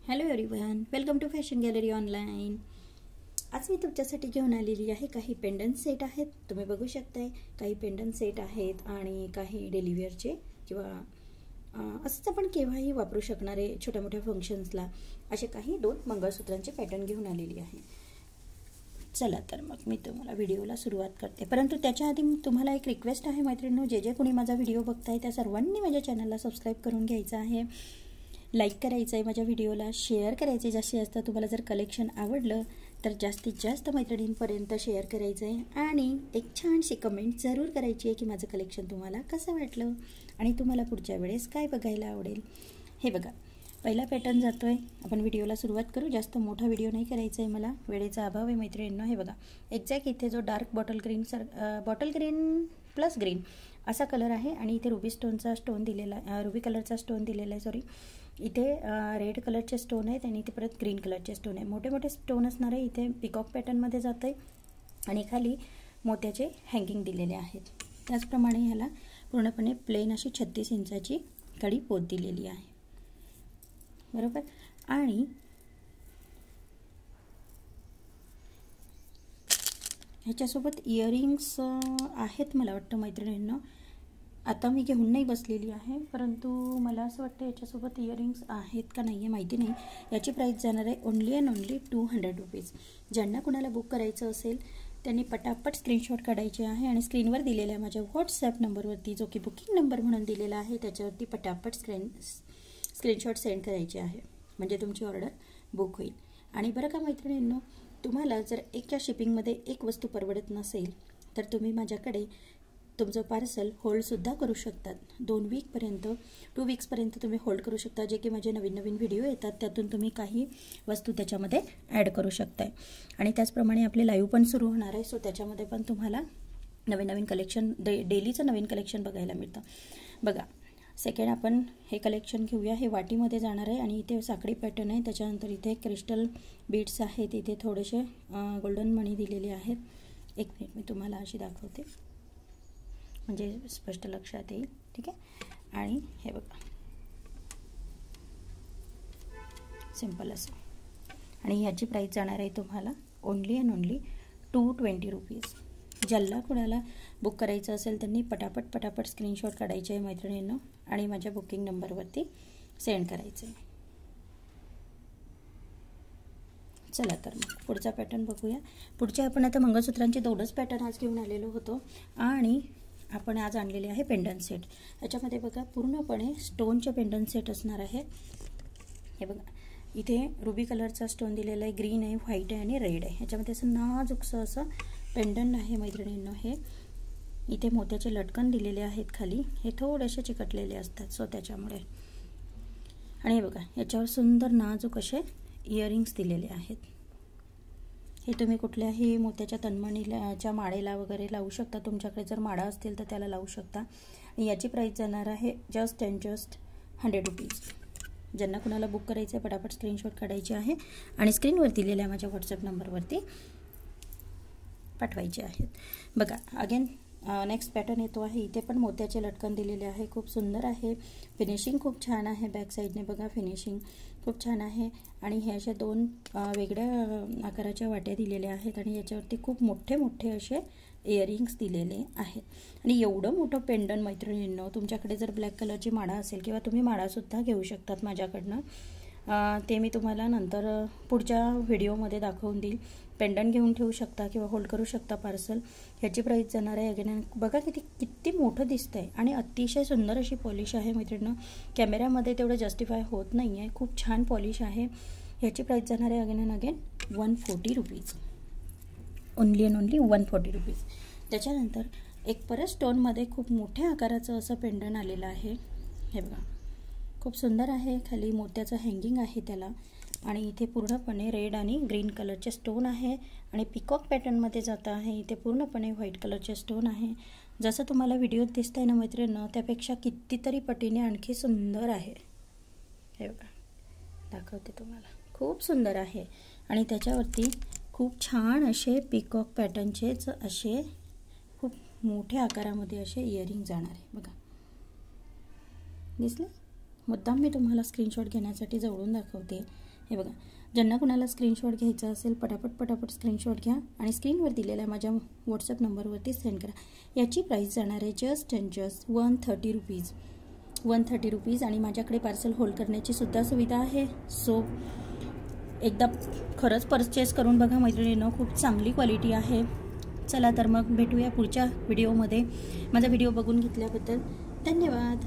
Hello everyone, welcome to fashion gallery online. आज मी तुमच्यासाठी घेऊन आलेली आहे काही पेंडंट सेट आहेत। तुम्ही बघू शकताय काही पेंडंट सेट आहेत आणि काही डेली वेअरचे किंवा असंच आपण केव्हाही वापरू शकणारे छोट्या मोठ्या फंक्शन्सला असे काही 2 मंगळसूत्रांचे पॅटर्न घेऊन आलेली आहे। चला तर मग मी तुम्हाला व्हिडिओला सुरुवात करते, परंतु त्याच्या आधी तुम्हाला एक रिक्वेस्ट आहे मैत्रिणींनो, जे कोणी माझा व्हिडिओ बघताय त्या सर्वांनी माझ्या चॅनलला सबस्क्राईब करून घ्यायचं आहे, लाईक करायचं आहे, माझ्या व्हिडिओला शेअर करायचे जास्तीत जास्त। तुम्हाला जर कलेक्शन आवडलं तर जास्तीत जास्त मैत्रिणींपर्यंत शेअर करायचं आहे आणि एक छानशी कमेंट जरूर करायची आहे की माझं कलेक्शन तुम्हाला कसं वाटलं आणि तुम्हाला पुढच्या वेळेस काय बघायला आवडेल। हे बघा, पहिला पॅटर्न जातोय। आपण व्हिडिओला सुरुवात करू। जास्त मोठा व्हिडिओ नाही करायचा आहे, मला वेळेचा अभाव आहे मैत्रिणींनो। हे बघा, एक्झॅक्ट इथे जो dark bottle green plus green असा कलर आहे आणि इथे रुबी स्टोनचा स्टोन दिलेला, रुबी कलरचा स्टोन दिलेला आहे, सॉरी। इथे रेड कलरचे स्टोन आहेत आणि इथे परत ग्रीन कलरचे स्टोन आहे, मोठे मोठे स्टोन असणार आहे। इथे पिकॉक पॅटर्नमध्ये जात आहे आणि खाली मोत्याचे हँगिंग दिलेले आहेत। त्याचप्रमाणे ह्याला पूर्णपणे प्लेन अशी 36 इंचाची कडी पोत दिलेली आहे, बरोबर। आणि ह्याच्यासोबत इयरिंग्स आहेत मला वाटतं मैत्रिणींना। आता मी घेऊन नाही बसलेली आहे, परंतु मला असं वाटतं याच्यासोबत इयरिंग्स आहेत का नाही आहे माहिती नाही। याची प्राईस जाणार आहे ओनली अँड ओनली 200 रुपीज। ज्यांना कुणाला बुक करायचं असेल त्यांनी पटापट स्क्रीनशॉट काढायचे आहे आणि स्क्रीनवर दिलेल्या माझ्या व्हॉट्सॲप नंबरवरती, जो की बुकिंग नंबर म्हणून दिलेला आहे, त्याच्यावरती पटापट स्क्रीनशॉट सेंड करायचे आहे, म्हणजे तुमची ऑर्डर बुक होईल। आणि बरं का मैत्रिणींनो, तुम्हाला जर एका शिपिंगमध्ये एक वस्तू परवडत नसेल तर तुम्ही माझ्याकडे तुमचं पार्सल होल्डसुद्धा करू शकतात। 2 वीक्सपर्यंत तुम्ही होल्ड करू शकता, जे की माझे नवीन व्हिडिओ येतात त्यातून तुम्ही काही वस्तू त्याच्यामध्ये ॲड करू शकताय। आणि त्याचप्रमाणे आपले लाईव्ह पण सुरू होणार आहे, सो त्याच्यामध्ये पण तुम्हाला नवीन कलेक्शन, डेलीचं नवीन कलेक्शन बघायला मिळतं। बघा, सेकंड आपण हे कलेक्शन घेऊया। हे वाटीमध्ये जाणार आहे आणि इथे साखळी पॅटर्न आहे, त्याच्यानंतर इथे क्रिस्टल बीड्स आहेत, इथे थोडेसे गोल्डन मणी दिलेले आहेत। एक मिनिट मी तुम्हाला अशी दाखवते म्हणजे स्पष्ट लक्षात येईल, ठीक आहे। आणि हे बघा, सिंपल असं, आणि ह्याची प्राईस जाणार आहे तुम्हाला ओनली अँड ओनली 220 रुपीज। ज्याला कुणाला बुक करायचं असेल त्यांनी पटापट स्क्रीनशॉट काढायचे आहे मैत्रिणींनो आणि माझ्या बुकिंग नंबरवरती सेंड करायचं आहे। चला तर मग पुढचा पॅटर्न बघूया। पुढचे आपण आता मंगळसूत्रांचे 2च पॅटर्न आज घेऊन आलेलो होतो आणि आपण आज आणलेले आहे पेंडंट सेट। याच्यामध्ये बघा पूर्णपणे स्टोनचे पेंडंट सेट असणार आहे। हे बघा, इथे रुबी कलरचा स्टोन दिलेला आहे, ग्रीन आहे, व्हाईट आहे आणि रेड आहे। ह्याच्यामध्ये असं नाजूकसं असं पेंडंट आहे मैत्रिणींनो। हे इथे मोत्याचे लटकन दिलेले आहेत खाली, हे थोडेसे चिकटलेले असतात सो त्याच्यामुळे। आणि हे बघा, याच्यावर सुंदर नाजूक असे इयरिंग्स दिलेले आहेत। हे तुम्ही कुठल्याही मोत्याच्या तन्मणीच्या माळेला वगैरे लावू शकता, तुमच्याकडे जर माळा असतील तर त्याला लावू शकता। आणि याची प्राईस जाणार आहे जस्ट 100 रुपीज। ज्यांना कुणाला बुक करायचं आहे पटापट स्क्रीनशॉट काढायचे आहे आणि स्क्रीनवर दिलेल्या माझ्या व्हॉट्सॲप नंबरवरती पाठवायचे आहेत। बघा, अगेन नेक्स्ट पॅटर्न येतो आहे। इथे पण मोत्याचे लटकन दिलेले आहे, खूप सुंदर आहे, फिनिशिंग खूप छान आहे। बॅक साईडने बघा, फिनिशिंग खूप छान आहे आणि हे अशा 2 वेगळ्या आकाराच्या वाट्या दिलेल्या आहेत आणि याच्यावरती खूप मोठे असे इयरिंग्स दिलेले आहेत। आणि एवढं मोठं पेंडंट मैत्रिणींनो, तुमच्याकडे जर ब्लॅक कलरची माळा असेल किंवा तुम्ही माळासुद्धा घेऊ शकतात माझ्याकडनं, ते मी तुम्हाला नंतर पुढच्या व्हिडिओमध्ये दाखवून देईल। पेंडंट घेऊन ठेवू शकता किंवा होल्ड करू शकता पार्सल। ह्याची प्राईस जाणार आहे अगेन, बघा किती मोठं दिसतंय आणि अतिशय सुंदर अशी पॉलिश आहे मैत्रिणींनो। कॅमेऱ्यामध्ये तेवढं जस्टिफाय होत नाही आहे, खूप छान पॉलिश आहे। ह्याची प्राईस जाणार आहे again 140 rupees, only and only 140 rupees. त्याच्यानंतर एक परत स्टोनमध्ये खूप मोठ्या आकाराचं असं पेंडंट आलेलं आहे। हे बघा, खूप सुंदर आहे, खाली मोत्याचं हँगिंग आहे त्याला आणि इथे पूर्णपणे रेड आणि ग्रीन कलरचे स्टोन आहे आणि पिकॉक पॅटर्नमध्ये जात आहे। इथे पूर्णपणे व्हाईट कलरचे स्टोन आहे। जसं तुम्हाला व्हिडिओत दिसतंय ना मैत्रिणींनो, त्यापेक्षा कितीतरी पटीने आणखी सुंदर आहे। हे बघा, दाखवते तुम्हाला, खूप सुंदर आहे आणि त्याच्यावरती खूप छान असे पिकॉक पॅटर्नचेच असे खूप मोठ्या आकारामध्ये असे इयरिंग जाणार आहे। बघा, दिसले? मुद्दाम मी तुम्हाला स्क्रीनशॉट घेण्यासाठी जवळून दाखवते। हे बघा, ज्यांना कुणाला स्क्रीनशॉट घ्यायचा असेल पटापट स्क्रीनशॉट घ्या आणि स्क्रीनवर दिलेल्या माझ्या व्हॉट्सअप नंबरवरती सेंड करा. याची प्राईस जाणार आहे just and just 130 rupees. 130 rupees. आणि माझ्याकडे पार्सल होल्ड करण्याची सुद्धा सुविधा आहे. सो एकदा खरंच परचेस करून बघा मैत्रिणींनो, खूप चांगली क्वालिटी आहे. चला तर मग भेटूया पुढच्या व्हिडिओमध्ये. माझा व्हिडिओ बघून घेतल्याबद्दल धन्यवाद.